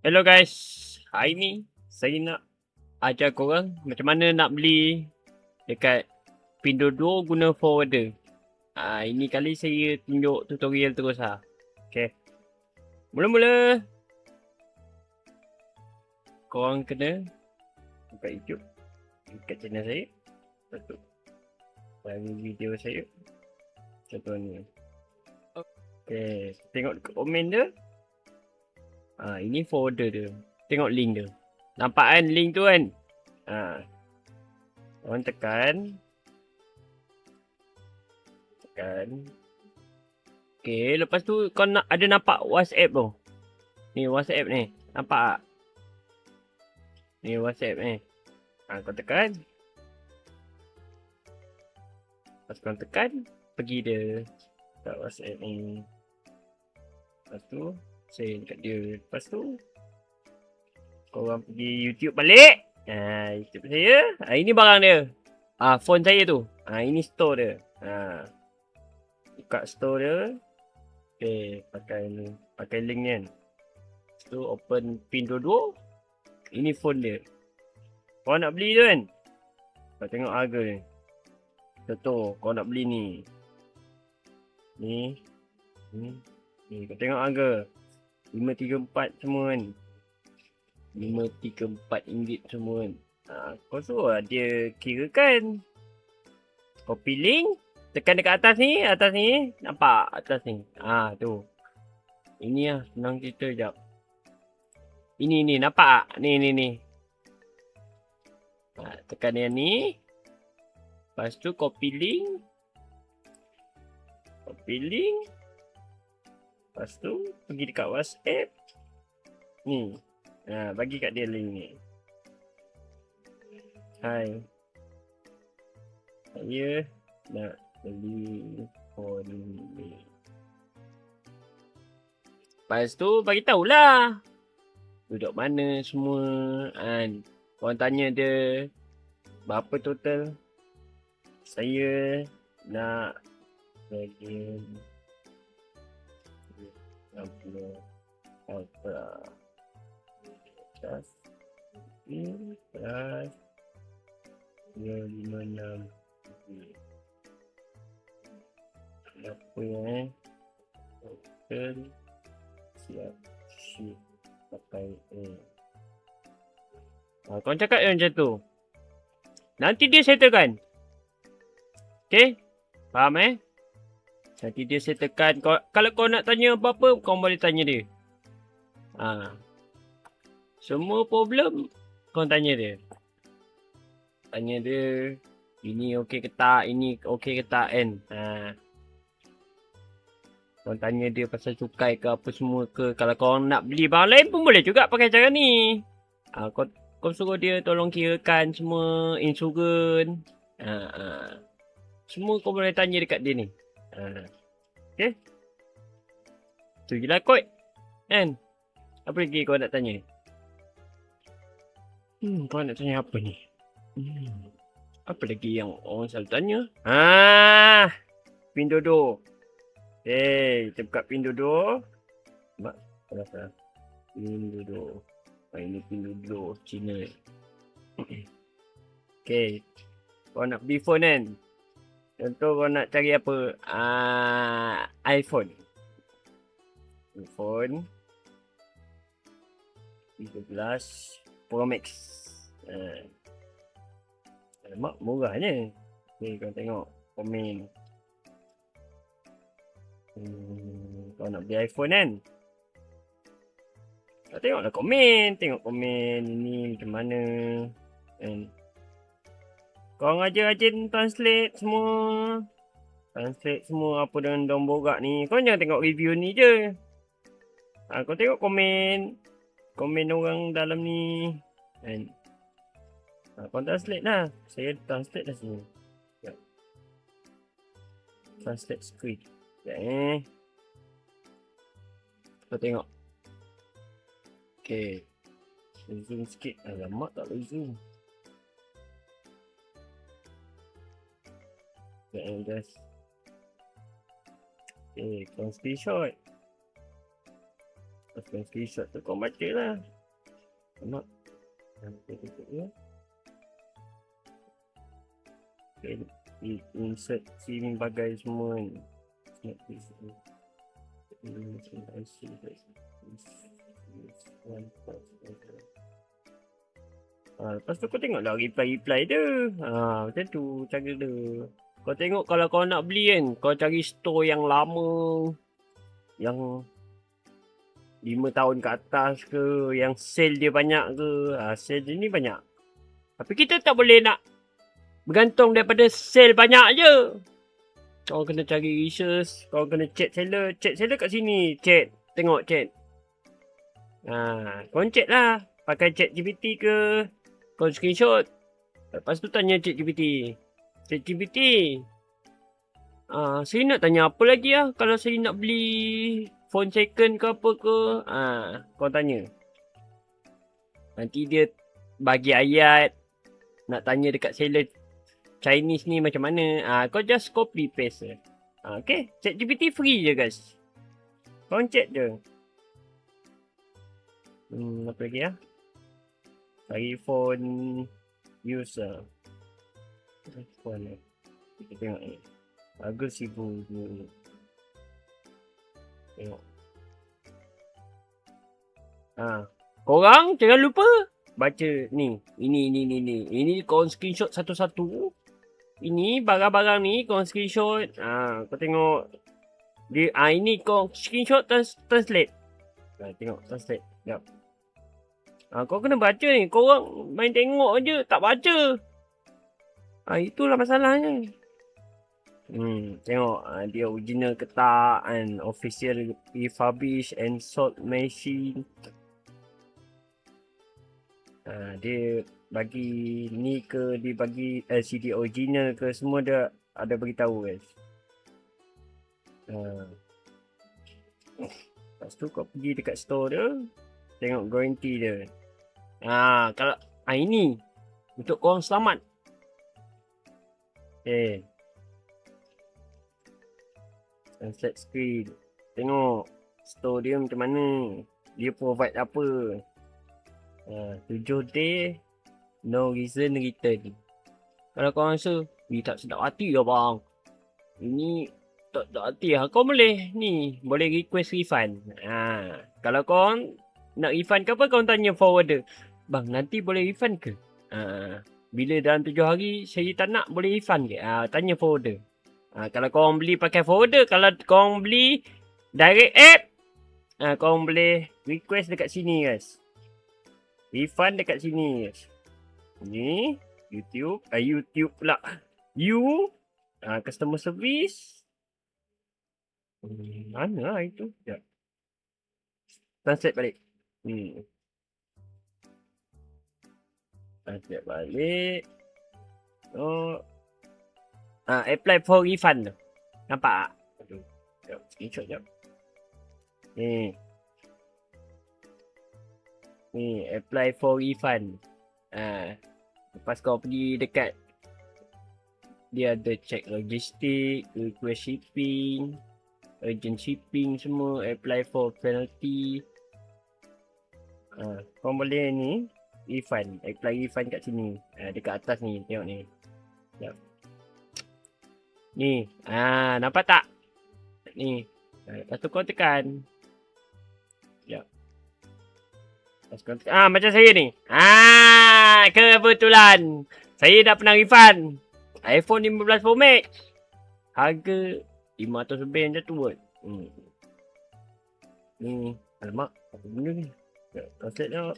Hello guys, hari ni saya nak ajar korang macam mana nak beli dekat Pinduoduo guna forwarder. Ini kali saya tunjuk tutorial terus lah. Okay. Mula-mula korang kena buka YouTube dekat channel saya. Lepas tu bagi video saya. Contoh ni. Okay, tengok dekat komen dia. Ini folder dia. Tengok link dia. Nampak kan link tu kan? Korang tekan. Okay, lepas tu kau nak ada nampak WhatsApp tu. Ni WhatsApp ni. Nampak tak? Ni WhatsApp ni. Kau tekan. Lepas kau tekan, pergi dia kat WhatsApp ni. Lepas tu send kat dia. Lepas tu korang pergi YouTube balik. YouTube saya. Ini barang dia. Phone saya tu. Ini store dia. Buka store dia. Okay, pakai ni. Pakai link ni kan. Lepas tu open Pinduoduo. Ini phone dia. Kau nak beli tu kan. Kau tengok harga ni. Contoh kau nak beli ni. Ni. Kau tengok harga. 534 semua kan. 534 ringgit semua kan. Kau suruh dia kira kan. Copy link. Tekan dekat atas ni. Nampak atas ni. Tu. Ini lah. Senang cerita sekejap. Ini. Nampak tak? Ni. Tekan yang ni. Lepas tu copy link. Lepas tu pergi dekat WhatsApp. Ni. Bagi kat dia link ni. Hai. Saya nak beli phone ni. Lepas tu bagi tahulah. Duduk mana semua. Korang tanya dia. Berapa total. Saya nak bagi 60 Ultra plus 256 apa yang total siap ship pakai korang cakap macam tu. Nanti dia settlekan. Okay? Faham Nanti dia settlekan. Kalau kau nak tanya apa-apa, kau boleh tanya dia. Semua problem, kau tanya dia. Tanya dia, ini okey ke tak, ini okey ke tak kan. Kau tanya dia pasal cukai ke apa semua ke. Kalau kau nak beli barang lain pun boleh juga pakai cara ni. Kau suruh dia tolong kirakan semua insurans. Semua kau boleh tanya dekat dia ni. Okay. Tu je lah kot. Kan? Apa lagi kau nak tanya? Kau nak tanya apa ni? Apa lagi yang orang selalu tanya? Pinduoduo. Kita buka Pinduoduo. Mak, apa? Pinduoduo. Ini Pinduoduo Cina. Okay. Kau nak beli phone kan? Contoh kau nak cari apa? iPhone 13 Pro Max. Mak murahnya. Okay, kau tengok komen. Kau nak beli iPhone kan? Kau tengoklah komen. Tengok komen ini macam mana. Kau rajin translate semua. Translate semua apa dengan dong borak ni. Kau jangan tengok review ni je. Kau tengok komen. Komen orang dalam ni. Kau translate lah. Saya translate dah sini. Translate screen. Kau tengok. Okay. Zoom sikit. Alamak tak boleh zoom. Guys. Okay, kau screenshot. Paskan screenshot tu kau baca lah. Nampak? Tutup ya. Okay. Insert SIM bagai semua ni. Lepas tu kau tengoklah reply dia. Macam tu cara dia. Kau tengok kalau kau nak beli kan, kau cari store yang lama, yang 5 tahun ke atas ke, yang sale dia banyak ke. Sale dia ni banyak. Tapi kita tak boleh nak bergantung daripada sale banyak je. Kau kena cari research, kau kena chat seller. Chat seller kat sini, chat. Tengok chat. Kau chat lah. Pakai chat GPT ke, kau screenshot. Lepas tu tanya chat GPT. Chat GPT. Saya nak tanya apa lagi lah. Kalau saya nak beli phone second ke apa ke. Kau tanya. Nanti dia bagi ayat. Nak tanya dekat seller Chinese ni macam mana. Kau just copy paste. Okay. Chat GPT free je guys. Kau chat je. Apa lagi lah. Cari phone user. Phone ni. Kita tengok ni. Harga RM1,000. Tengok. Korang jangan lupa baca ni. Ini korang screenshot satu-satu. Ini barang-barang ni korang screenshot. Kau tengok. Dia, ini korang screenshot translate. Tengok translate. Sekejap. Kau kena baca ni. Korang main tengok je. Tak baca. Itulah masalahnya. Tengok. Dia original ke tak. And official refurbish and sold machine. Dia bagi ni ke. Dia bagi LCD original ke. Semua dia ada beritahu guys. Lepas tu kau pergi dekat store dia. Tengok guarantee dia. Kalau ini untuk korang selamat. Okay. Sunset screen. Tengok store dia macam mana. Dia provide apa. 7 day no reason return. Kalau korang rasa tak sedap hati lah bang. Ini tak sedap hati lah. Kau boleh ni. Boleh request refund. Kalau korang nak refund ke apa, korang tanya forwarder. Bang, nanti boleh refund ke? Bila dalam 7 hari saya tak nak, boleh refund ke? Tanya forwarder. Kalau korang beli pakai forwarder, kalau korang beli direct app, korang boleh request dekat sini guys. Refund dekat sini guys. Ni YouTube, YouTube pula. Customer service. Mana lah itu? Sekejap. Translate balik. Translate balik. Apply for refund. Nampak tak? Sekejap. Screenshot sekejap. Ni. Apply for refund. Lepas kau pergi dekat. Dia ada check logistik, request shipping, urgent shipping semua, apply for penalty. Kau boleh ni refund, apply refund kat sini. Dekat atas ni, tengok ni. Sekejap. Ni, nampak tak? Ni. Lepas tu kau tekan. Sekejap. Lepas kau tekan. Macam saya ni. Kebetulan. Saya dah pernah refund. iPhone 15 Pro Max. Harga 500 lebih macam tu kot. Ni. Alamak. Apa benda ni? Translate tengok.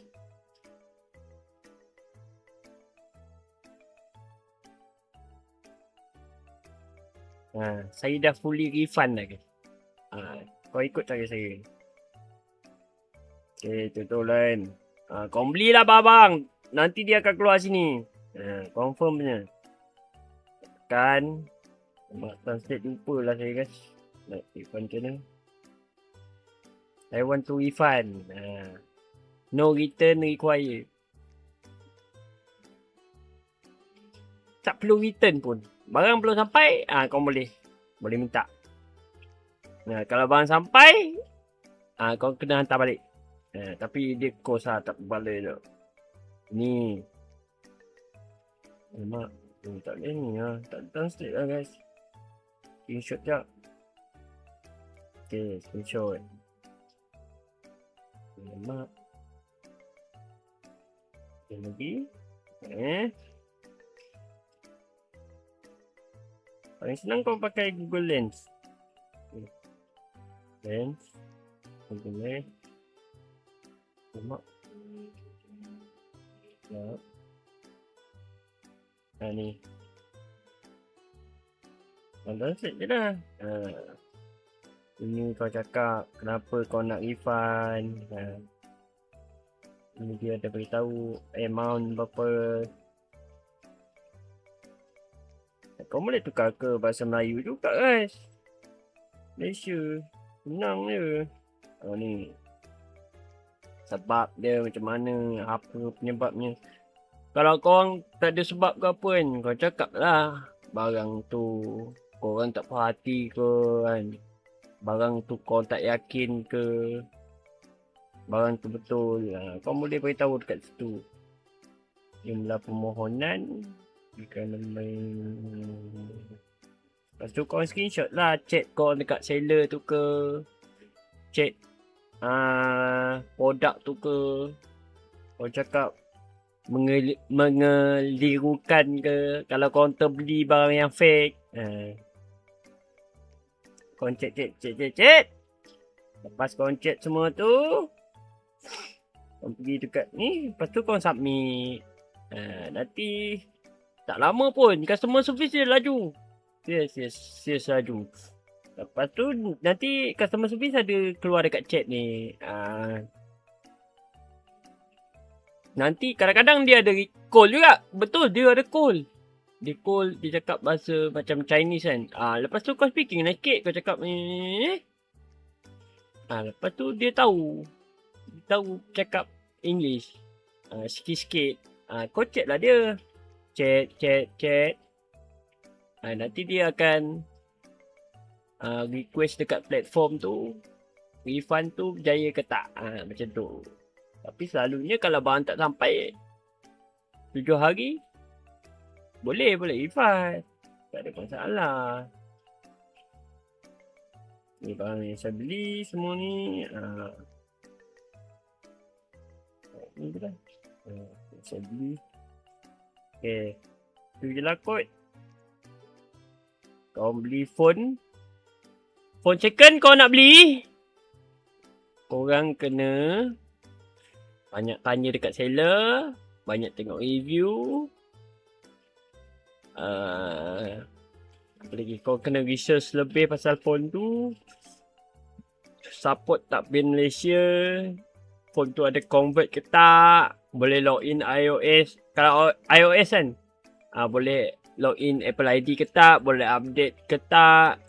Saya dah fully refund dah guys. Kau ikut cara saya. Okay, tutulan. Kau belilah barang. Nanti dia akan keluar sini. Confirm punya. Tekan. Translate lupa lah saya guys. Nak refund macam mana. I want to refund. No return required. Tak perlu return pun. Barang belum sampai, kau boleh minta. Kalau barang sampai, kau kena hantar balik. Tapi dia kos lah, tak kepala tu. Ni. Alamak. Tak boleh ni lah. Tak translate lah guys. Screenshot jap. Okay, screenshot. Alamak. Okay, lagi. Paling senang kau pakai Google Lens. Lens. Google Lens. Alamak. Sekejap. Ni. Translate je dah. Ini kau cakap kenapa kau nak refund. Ini dia ada beritahu amount berapa. Kau boleh tukar ke bahasa Melayu juga guys. Malaysia. Senang je. Ni. Sebab dia macam mana. Apa penyebabnya. Kalau korang tak ada sebab ke apa kan. Kau cakap lah. Barang tu korang tak perhati ke kan. Barang tu korang tak yakin ke. Barang tu betul. Kau boleh beritahu dekat situ. Jumlah permohonan. Kerana main. Lepas tu korang screenshot lah. Chat korang dekat seller tu ke. Chat produk tu ke. Kau cakap mengelirukan ke. Kalau korang terbeli barang yang fake. Korang chat. Lepas korang chat semua tu. Korang pergi dekat ni. Lepas tu korang submit. Nanti tak lama pun customer service dia laju. Serius laju. Lepas tu nanti customer service ada keluar dekat chat ni. Nanti kadang-kadang dia ada call juga. Betul, dia ada call. Dia call, dia cakap bahasa macam Chinese kan. Lepas tu kau speaking naked, kau cakap lepas tu dia tahu. Dia tahu cakap English. Sikit-sikit. Kau chat lah dia. Chat. Nanti dia akan request dekat platform tu. Refund tu berjaya ke tak. Macam tu. Tapi selalunya kalau barang tak sampai 7 hari, boleh refund. Tak ada masalah. Ni barang yang saya beli semua ni. Ni je lah. Saya beli. Okay. Tu je lah kot. Kau beli phone. Phone second kau nak beli. Korang kena banyak tanya dekat seller. Banyak tengok review. Apa lagi? Kau kena research lebih pasal phone tu. Support tak bin Malaysia. Phone tu ada convert ke tak. Boleh login iOS. Kalau iOS kan. Boleh login Apple ID ke tak. Boleh update ke tak.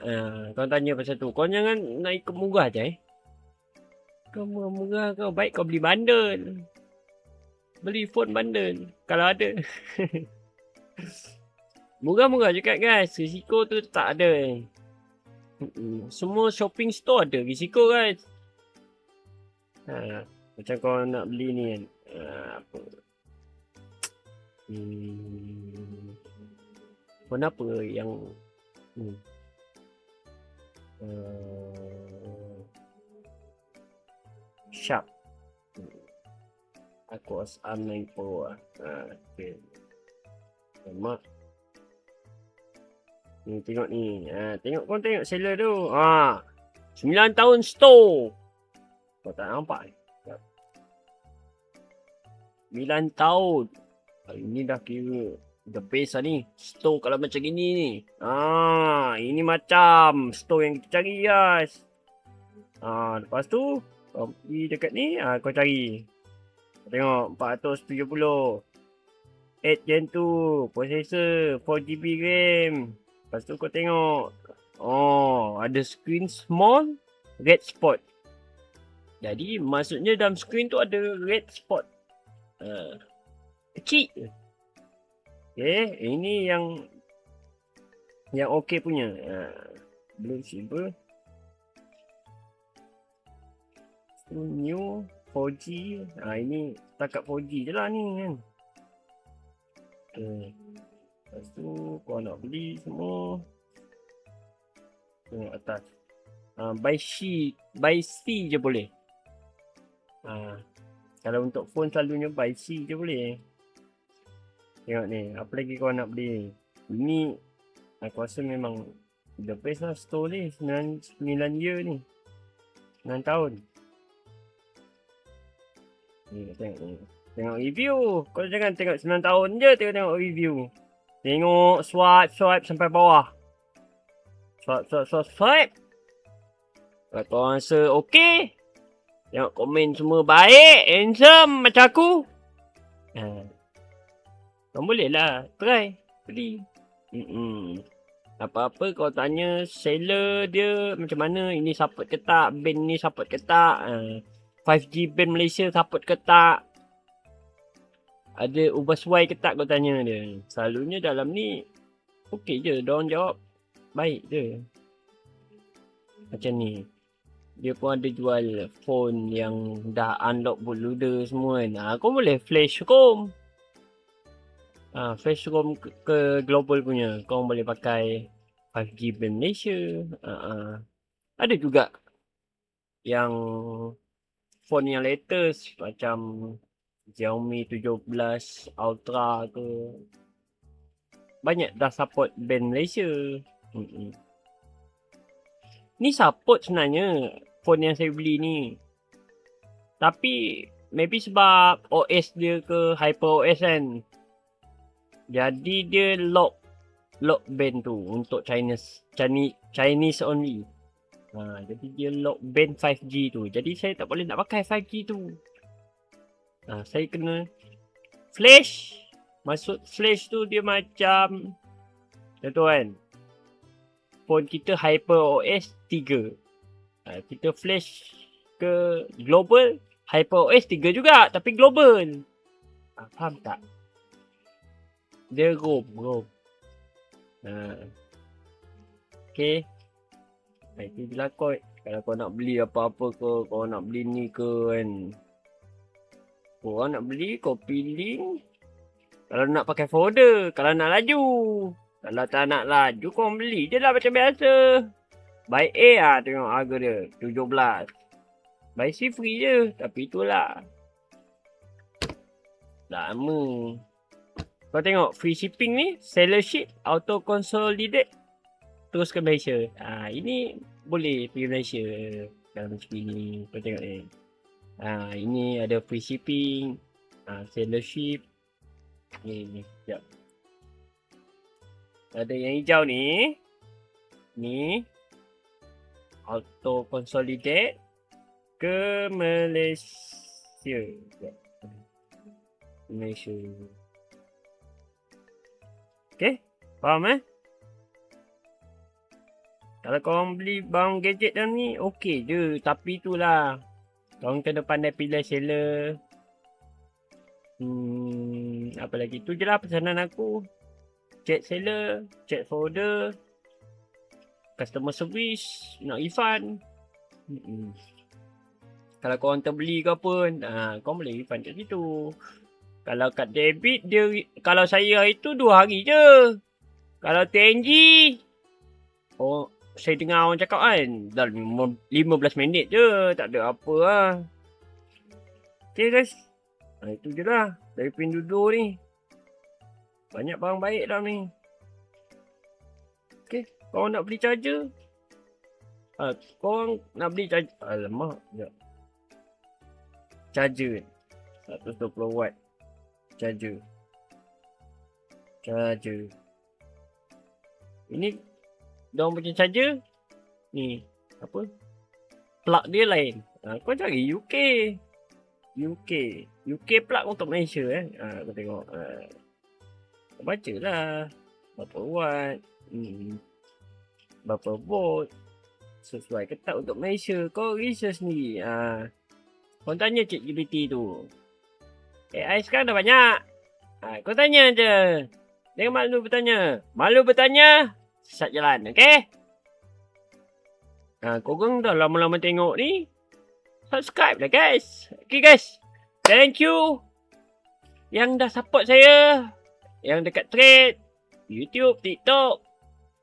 Kau tanya pasal tu. Kau jangan nak ikut murah je Kau murah kau. Baik kau beli bundle. Beli phone bundle. Kalau ada. Murah-murah juga guys. Risiko tu tak ada. Semua shopping store ada risiko guys. Macam kau nak beli ni kan. Apa? Phone apa yang Sharp. Aquos R9 Pro okay. Mak. Ni tengok ni. Kau tengok seller tu. 9 tahun store. Kau tak nampak 9 tahun. Ini dah kira the best lah ni. Store kalau macam gini ni. Ini macam store yang kita cari guys. Lepas tu kau pergi dekat ni, kau cari. Kau tengok 470. 8 Gen 2, processor 4GB RAM. Lepas tu kau tengok. Ada screen small, red spot. Jadi maksudnya dalam screen tu ada red spot. Kecil. Okay, ini yang okey punya. Blue silver. New 4G. Ini setakat 4G je lah ni kan. Okay. Lepas tu kau nak beli semua. Tengok atas. By C je boleh. Kalau untuk phone selalunya by C je boleh. Tengok ni, apa lagi kau nak beli. Ini aku rasa memang the best lah store ni. 9 year ni, 9 tahun ni. Tengok review. Kau jangan tengok 9 tahun je, tengok review. Tengok swipe sampai bawah. Swipe. Kalau kau rasa okey, tengok komen semua baik, handsome macam aku, kau boleh lah try beli. Apa-apa kau tanya seller dia macam mana, ini support ke tak, band ni support ke tak, 5G band Malaysia support ke tak, ada ubah suai ke tak, kau tanya dia. Selalunya dalam ni okey je, diorang jawab baik je. Macam ni, dia pun ada jual phone yang dah unlock bootloader semua kan. Kau boleh flash ROM. Flash ROM ke global punya. Kau boleh pakai 5G band Malaysia. Ada juga yang phone yang latest macam Xiaomi 17 Ultra ke. Banyak dah support band Malaysia. Ni support sebenarnya phone yang saya beli ni. Tapi maybe sebab OS dia ke HyperOS kan. Jadi dia lock band tu untuk Chinese only. Jadi dia lock band 5G tu. Jadi saya tak boleh nak pakai 5G tu. Saya kena flash. Maksud flash tu dia macam tu kan. Phone kita HyperOS 3. Kita flash ke global, HyperOS 3 juga tapi global. Faham tak? Dia ROM. Okay. Itu je lah kot. Kalau kau nak beli apa-apa ke, kau nak beli ni ke kan. Kau nak beli, kau pilih. Kalau nak pakai folder, kalau nak laju. Kalau tak nak laju, kau beli je lah macam biasa. By A tengok harga dia 17. By C free je. Tapi itulah, lama. Kau tengok free shipping ni, seller sheet, auto consolidate, terus ke Malaysia. Ini boleh pergi Malaysia. Kalau macam ni, kau tengok ni. Ini ada free shipping, seller sheet. Ni, sekejap. Ada yang hijau ni. Ni auto consolidate ke Malaysia. Malaysia. Okay, faham Kalau korang beli barang gadget dalam ni, okey je. Tapi itulah, korang kena pandai pilih seller. Apa lagi? Tu je lah pesanan aku. Check seller, check folder, customer service, nak refund. Kalau korang terbeli ke apa, korang boleh refund kat situ. Kalau kad debit dia, kalau saya itu 2 hari je. Kalau TNG, saya dengar orang cakap kan, dah 15 minit je, tak ada apa lah. Okay guys, itu je lah dari Pinduoduo ni. Banyak barang baik dah ni. Okay, korang nak beli charger, korang nak beli charger, alamak, sekejap. Charger 120 watt. Charger. Ini diorang punya charger. Ni apa, plug dia lain. Kau cari UK plug untuk Malaysia kau tengok. Kau baca lah berapa watt, berapa volt, sesuai ke tak untuk Malaysia. Kau research sendiri. Kau tanya ChatGPT tu. AI sekarang dah banyak. Kau tanya je. Jangan malu bertanya. Malu bertanya, sesat jalan. Okay? Korang dah lama-lama tengok ni. subscribe lah guys. Okay guys. Thank you. Yang dah support saya. Yang dekat Thread, YouTube, TikTok,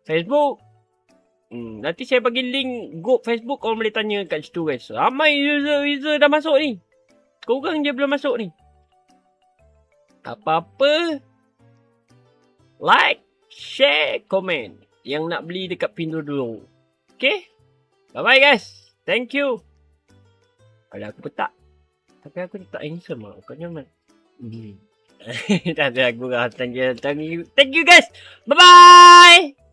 Facebook. Nanti saya bagi link group Facebook. Korang boleh tanya kat situ guys. Ramai user dah masuk ni. Korang je belum masuk ni. Apa-apa, like, share, komen. Yang nak beli dekat Pindo dulu. Okay? Bye-bye guys. Thank you. Alah, aku petak. Tapi aku tak handsome lah. Kau nyaman. Tak ada aku. Thank you guys. Bye-bye.